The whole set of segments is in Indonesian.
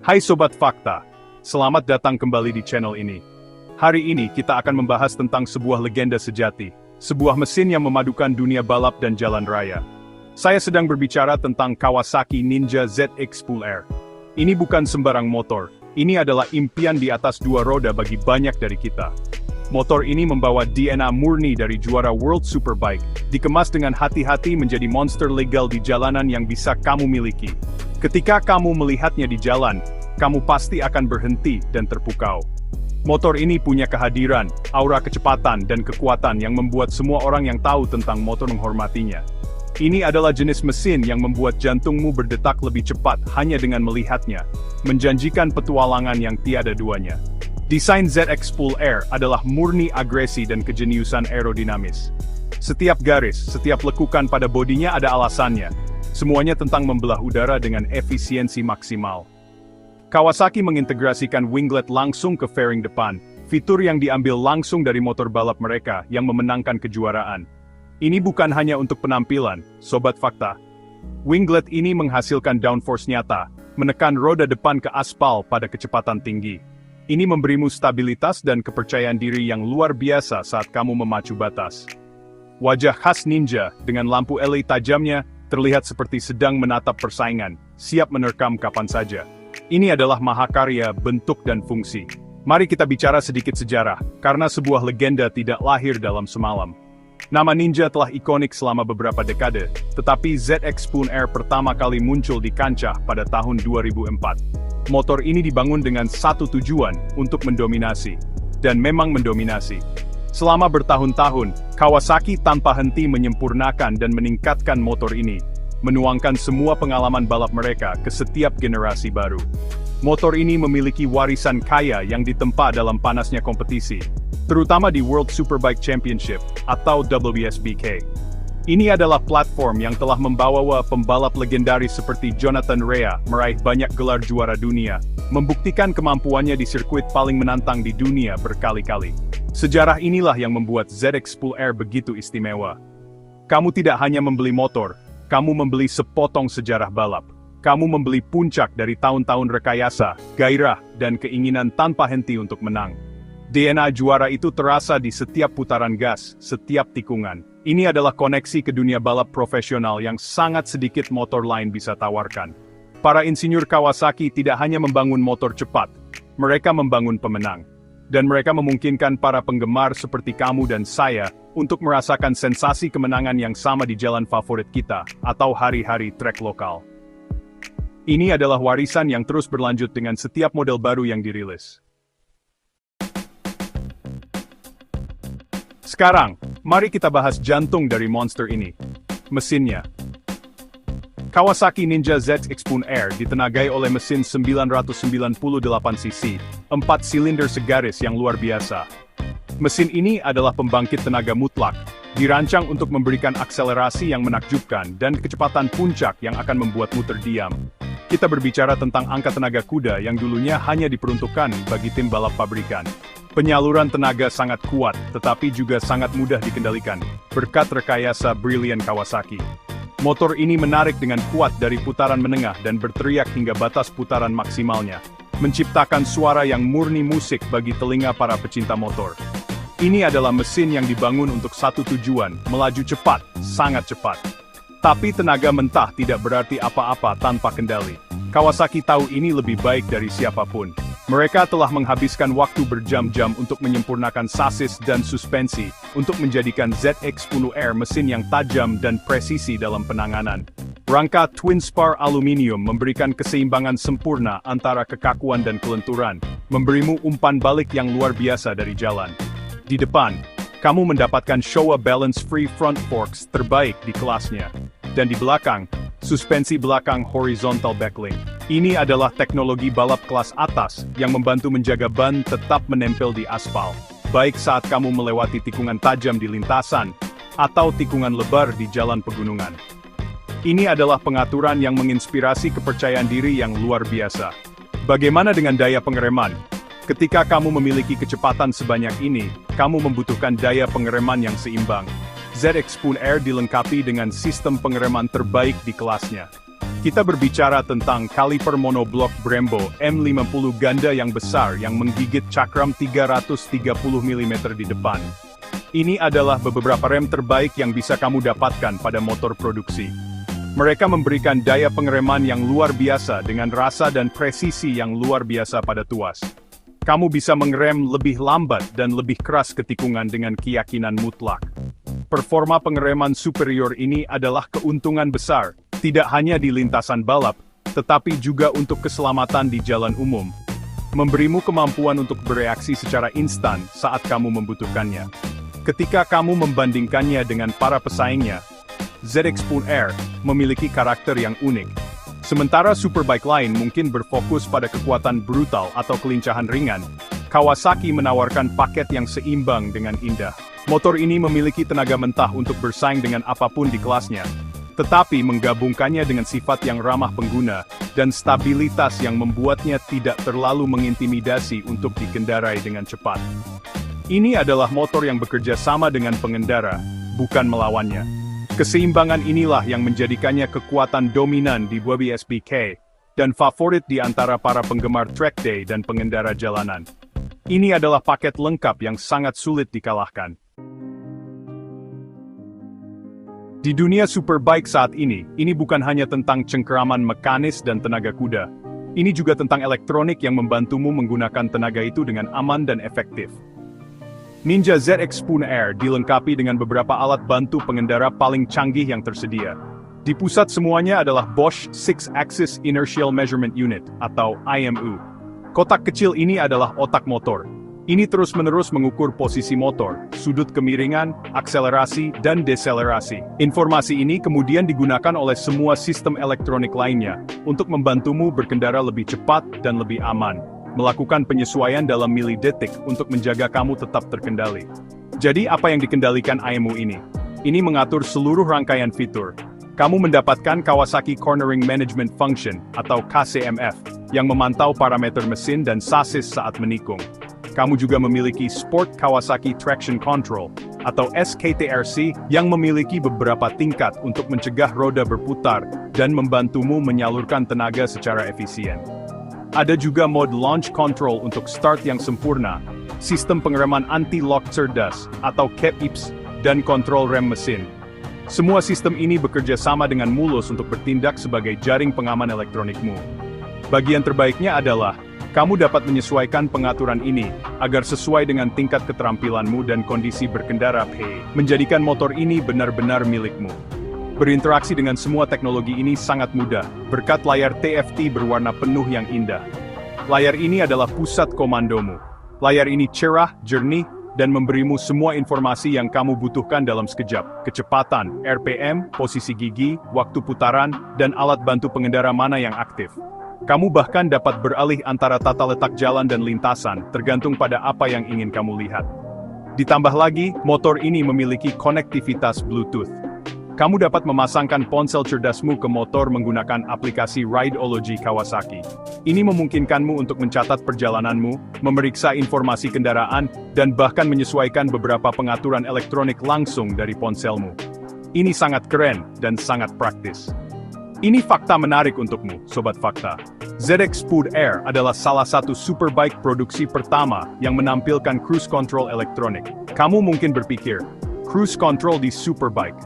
Hai Sobat Fakta, selamat datang kembali di channel ini. Hari ini kita akan membahas tentang sebuah legenda sejati, sebuah mesin yang memadukan dunia balap dan jalan raya. Saya sedang berbicara tentang Kawasaki Ninja ZX-10R. Ini bukan sembarang motor, ini adalah impian di atas dua roda bagi banyak dari kita. Motor ini membawa DNA murni dari juara World Superbike, dikemas dengan hati-hati menjadi monster legal di jalanan yang bisa kamu miliki. Ketika kamu melihatnya di jalan, kamu pasti akan berhenti dan terpukau. Motor ini punya kehadiran, aura kecepatan dan kekuatan yang membuat semua orang yang tahu tentang motor menghormatinya. Ini adalah jenis mesin yang membuat jantungmu berdetak lebih cepat hanya dengan melihatnya, menjanjikan petualangan yang tiada duanya. Desain ZX-10R adalah murni agresi dan kejeniusan aerodinamis. Setiap garis, setiap lekukan pada bodinya ada alasannya. Semuanya tentang membelah udara dengan efisiensi maksimal. Kawasaki mengintegrasikan winglet langsung ke fairing depan, fitur yang diambil langsung dari motor balap mereka yang memenangkan kejuaraan. Ini bukan hanya untuk penampilan, Sobat Fakta. Winglet ini menghasilkan downforce nyata, menekan roda depan ke aspal pada kecepatan tinggi. Ini memberimu stabilitas dan kepercayaan diri yang luar biasa saat kamu memacu batas. Wajah khas ninja, dengan lampu LED tajamnya, terlihat seperti sedang menatap persaingan, siap menerkam kapan saja. Ini adalah mahakarya, bentuk dan fungsi. Mari kita bicara sedikit sejarah, karena sebuah legenda tidak lahir dalam semalam. Nama Ninja telah ikonik selama beberapa dekade, tetapi ZX-10R pertama kali muncul di kancah pada tahun 2004. Motor ini dibangun dengan satu tujuan, untuk mendominasi. Dan memang mendominasi. Selama bertahun-tahun, Kawasaki tanpa henti menyempurnakan dan meningkatkan motor ini, menuangkan semua pengalaman balap mereka ke setiap generasi baru. Motor ini memiliki warisan kaya yang ditempa dalam panasnya kompetisi, terutama di World Superbike Championship, atau WSBK. Ini adalah platform yang telah membawa pembalap legendaris seperti Jonathan Rea meraih banyak gelar juara dunia, membuktikan kemampuannya di sirkuit paling menantang di dunia berkali-kali. Sejarah inilah yang membuat ZX-10R begitu istimewa. Kamu tidak hanya membeli motor, kamu membeli sepotong sejarah balap. Kamu membeli puncak dari tahun-tahun rekayasa, gairah, dan keinginan tanpa henti untuk menang. DNA juara itu terasa di setiap putaran gas, setiap tikungan. Ini adalah koneksi ke dunia balap profesional yang sangat sedikit motor lain bisa tawarkan. Para insinyur Kawasaki tidak hanya membangun motor cepat, mereka membangun pemenang. Dan mereka memungkinkan para penggemar seperti kamu dan saya untuk merasakan sensasi kemenangan yang sama di jalan favorit kita, atau hari-hari trek lokal. Ini adalah warisan yang terus berlanjut dengan setiap model baru yang dirilis. Sekarang, mari kita bahas jantung dari monster ini. Mesinnya. Kawasaki Ninja ZX-10R ditenagai oleh mesin 998cc, 4 silinder segaris yang luar biasa. Mesin ini adalah pembangkit tenaga mutlak, dirancang untuk memberikan akselerasi yang menakjubkan dan kecepatan puncak yang akan membuatmu terdiam. Kita berbicara tentang angka tenaga kuda yang dulunya hanya diperuntukkan bagi tim balap pabrikan. Penyaluran tenaga sangat kuat, tetapi juga sangat mudah dikendalikan, berkat rekayasa brilian Kawasaki. Motor ini menarik dengan kuat dari putaran menengah dan berteriak hingga batas putaran maksimalnya, menciptakan suara yang murni musik bagi telinga para pecinta motor. Ini adalah mesin yang dibangun untuk satu tujuan, melaju cepat, sangat cepat. Tapi tenaga mentah tidak berarti apa-apa tanpa kendali. Kawasaki tahu ini lebih baik dari siapapun. Mereka telah menghabiskan waktu berjam-jam untuk menyempurnakan sasis dan suspensi, untuk menjadikan ZX-10R mesin yang tajam dan presisi dalam penanganan. Rangka twin spar aluminium memberikan keseimbangan sempurna antara kekakuan dan kelenturan, memberimu umpan balik yang luar biasa dari jalan. Di depan, kamu mendapatkan Showa Balance Free Front Forks terbaik di kelasnya. Dan di belakang, suspensi belakang horizontal backlink. Ini adalah teknologi balap kelas atas yang membantu menjaga ban tetap menempel di aspal, baik saat kamu melewati tikungan tajam di lintasan, atau tikungan lebar di jalan pegunungan. Ini adalah pengaturan yang menginspirasi kepercayaan diri yang luar biasa. Bagaimana dengan daya pengereman? Ketika kamu memiliki kecepatan sebanyak ini, kamu membutuhkan daya pengereman yang seimbang. ZX-10R dilengkapi dengan sistem pengereman terbaik di kelasnya. Kita berbicara tentang kaliper monoblok Brembo M50 ganda yang besar yang menggigit cakram 330 mm di depan. Ini adalah beberapa rem terbaik yang bisa kamu dapatkan pada motor produksi. Mereka memberikan daya pengereman yang luar biasa dengan rasa dan presisi yang luar biasa pada tuas. Kamu bisa mengerem lebih lambat dan lebih keras ke tikungan dengan keyakinan mutlak. Performa pengereman superior ini adalah keuntungan besar, tidak hanya di lintasan balap, tetapi juga untuk keselamatan di jalan umum. Memberimu kemampuan untuk bereaksi secara instan saat kamu membutuhkannya. Ketika kamu membandingkannya dengan para pesaingnya, ZX Spoon Air memiliki karakter yang unik. Sementara superbike lain mungkin berfokus pada kekuatan brutal atau kelincahan ringan, Kawasaki menawarkan paket yang seimbang dengan indah. Motor ini memiliki tenaga mentah untuk bersaing dengan apapun di kelasnya, tetapi menggabungkannya dengan sifat yang ramah pengguna, dan stabilitas yang membuatnya tidak terlalu mengintimidasi untuk dikendarai dengan cepat. Ini adalah motor yang bekerja sama dengan pengendara, bukan melawannya. Keseimbangan inilah yang menjadikannya kekuatan dominan di Wabi SBK, dan favorit di antara para penggemar track day dan pengendara jalanan. Ini adalah paket lengkap yang sangat sulit dikalahkan. Di dunia superbike saat ini bukan hanya tentang cengkeraman mekanis dan tenaga kuda. Ini juga tentang elektronik yang membantumu menggunakan tenaga itu dengan aman dan efektif. Ninja ZX Spoon Air dilengkapi dengan beberapa alat bantu pengendara paling canggih yang tersedia. Di pusat semuanya adalah Bosch 6-Axis Inertial Measurement Unit, atau IMU. Kotak kecil ini adalah otak motor. Ini terus-menerus mengukur posisi motor, sudut kemiringan, akselerasi, dan deselerasi. Informasi ini kemudian digunakan oleh semua sistem elektronik lainnya, untuk membantumu berkendara lebih cepat dan lebih aman. Melakukan penyesuaian dalam milidetik untuk menjaga kamu tetap terkendali. Jadi apa yang dikendalikan IMU ini? Ini mengatur seluruh rangkaian fitur. Kamu mendapatkan Kawasaki Cornering Management Function, atau KCMF, yang memantau parameter mesin dan sasis saat menikung. Kamu juga memiliki Sport Kawasaki Traction Control, atau SKTRC, yang memiliki beberapa tingkat untuk mencegah roda berputar dan membantumu menyalurkan tenaga secara efisien. Ada juga mode Launch Control untuk start yang sempurna, sistem pengereman anti-lock cerdas, atau KEPIPS, dan kontrol rem mesin. Semua sistem ini bekerja sama dengan mulus untuk bertindak sebagai jaring pengaman elektronikmu. Bagian terbaiknya adalah, kamu dapat menyesuaikan pengaturan ini, agar sesuai dengan tingkat keterampilanmu dan kondisi berkendara menjadikan motor ini benar-benar milikmu. Berinteraksi dengan semua teknologi ini sangat mudah, berkat layar TFT berwarna penuh yang indah. Layar ini adalah pusat komandomu. Layar ini cerah, jernih, dan memberimu semua informasi yang kamu butuhkan dalam sekejap. Kecepatan, RPM, posisi gigi, waktu putaran, dan alat bantu pengendara mana yang aktif. Kamu bahkan dapat beralih antara tata letak jalan dan lintasan, tergantung pada apa yang ingin kamu lihat. Ditambah lagi, motor ini memiliki konektivitas Bluetooth. Kamu dapat memasangkan ponsel cerdasmu ke motor menggunakan aplikasi Rideology Kawasaki. Ini memungkinkanmu untuk mencatat perjalananmu, memeriksa informasi kendaraan, dan bahkan menyesuaikan beberapa pengaturan elektronik langsung dari ponselmu. Ini sangat keren dan sangat praktis. Ini fakta menarik untukmu, Sobat Fakta. ZX Spoon Air adalah salah satu superbike produksi pertama yang menampilkan cruise control elektronik. Kamu mungkin berpikir, cruise control di superbike.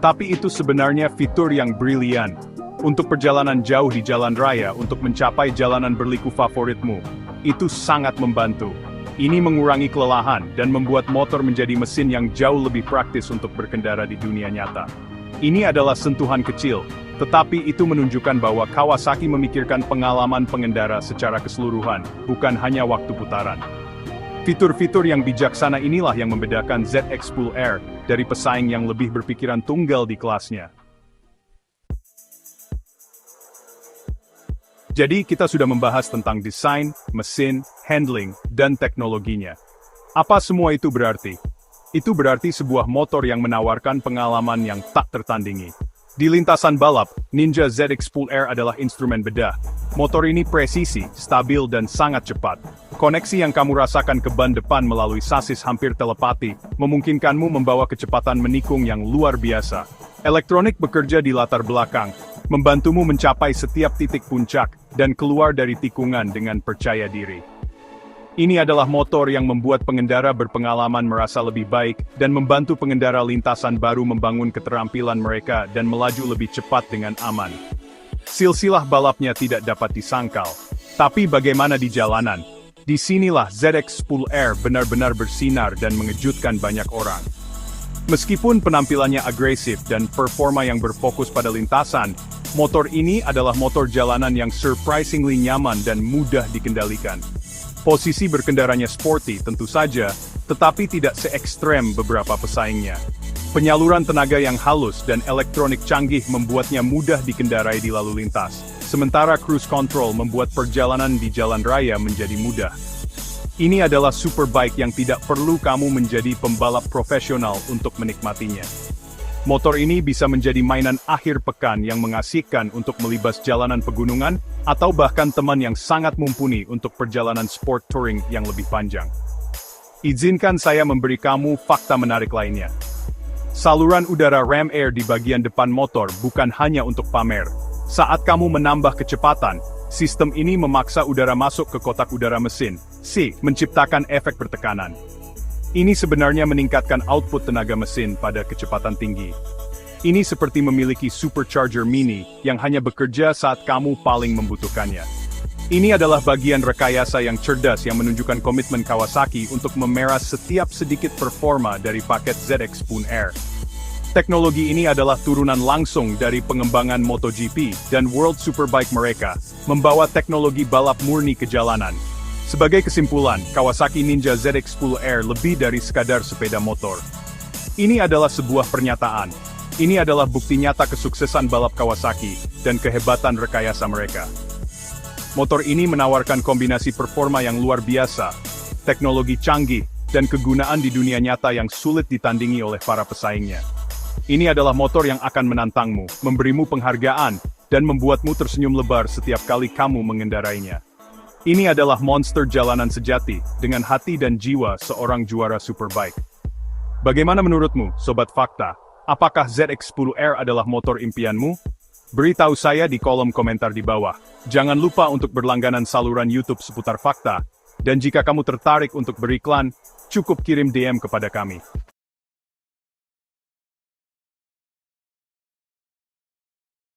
Tapi itu sebenarnya fitur yang brilian. Untuk perjalanan jauh di jalan raya untuk mencapai jalanan berliku favoritmu. Itu sangat membantu. Ini mengurangi kelelahan dan membuat motor menjadi mesin yang jauh lebih praktis untuk berkendara di dunia nyata. Ini adalah sentuhan kecil, tetapi itu menunjukkan bahwa Kawasaki memikirkan pengalaman pengendara secara keseluruhan, bukan hanya waktu putaran. Fitur-fitur yang bijaksana inilah yang membedakan ZX Spoon Air dari pesaing yang lebih berpikiran tunggal di kelasnya. Jadi kita sudah membahas tentang desain, mesin, handling, dan teknologinya. Apa semua itu berarti? Itu berarti sebuah motor yang menawarkan pengalaman yang tak tertandingi. Di lintasan balap, Ninja ZX Spoon Air adalah instrumen bedah. Motor ini presisi, stabil dan sangat cepat. Koneksi yang kamu rasakan ke ban depan melalui sasis hampir telepati, memungkinkanmu membawa kecepatan menikung yang luar biasa. Elektronik bekerja di latar belakang, membantumu mencapai setiap titik puncak dan keluar dari tikungan dengan percaya diri. Ini adalah motor yang membuat pengendara berpengalaman merasa lebih baik dan membantu pengendara lintasan baru membangun keterampilan mereka dan melaju lebih cepat dengan aman. Silsilah balapnya tidak dapat disangkal. Tapi bagaimana di jalanan? Disinilah ZX-10R benar-benar bersinar dan mengejutkan banyak orang. Meskipun penampilannya agresif dan performa yang berfokus pada lintasan, motor ini adalah motor jalanan yang surprisingly nyaman dan mudah dikendalikan. Posisi berkendaranya sporty tentu saja, tetapi tidak se-ekstrem beberapa pesaingnya. Penyaluran tenaga yang halus dan elektronik canggih membuatnya mudah dikendarai di lalu lintas, sementara cruise control membuat perjalanan di jalan raya menjadi mudah. Ini adalah superbike yang tidak perlu kamu menjadi pembalap profesional untuk menikmatinya. Motor ini bisa menjadi mainan akhir pekan yang mengasihkan untuk melibas jalanan pegunungan, atau bahkan teman yang sangat mumpuni untuk perjalanan sport touring yang lebih panjang. Izinkan saya memberi kamu fakta menarik lainnya. Saluran udara ram air di bagian depan motor bukan hanya untuk pamer. Saat kamu menambah kecepatan, sistem ini memaksa udara masuk ke kotak udara mesin, menciptakan efek bertekanan. Ini sebenarnya meningkatkan output tenaga mesin pada kecepatan tinggi. Ini seperti memiliki supercharger mini yang hanya bekerja saat kamu paling membutuhkannya. Ini adalah bagian rekayasa yang cerdas yang menunjukkan komitmen Kawasaki untuk memeras setiap sedikit performa dari paket ZX-10R. Teknologi ini adalah turunan langsung dari pengembangan MotoGP dan World Superbike mereka, membawa teknologi balap murni ke jalanan. Sebagai kesimpulan, Kawasaki Ninja ZX-10R lebih dari sekadar sepeda motor. Ini adalah sebuah pernyataan. Ini adalah bukti nyata kesuksesan balap Kawasaki dan kehebatan rekayasa mereka. Motor ini menawarkan kombinasi performa yang luar biasa, teknologi canggih, dan kegunaan di dunia nyata yang sulit ditandingi oleh para pesaingnya. Ini adalah motor yang akan menantangmu, memberimu penghargaan, dan membuatmu tersenyum lebar setiap kali kamu mengendarainya. Ini adalah monster jalanan sejati, dengan hati dan jiwa seorang juara superbike. Bagaimana menurutmu, Sobat Fakta? Apakah ZX-10R adalah motor impianmu? Beritahu saya di kolom komentar di bawah. Jangan lupa untuk berlangganan saluran YouTube seputar fakta. Dan jika kamu tertarik untuk beriklan, cukup kirim DM kepada kami.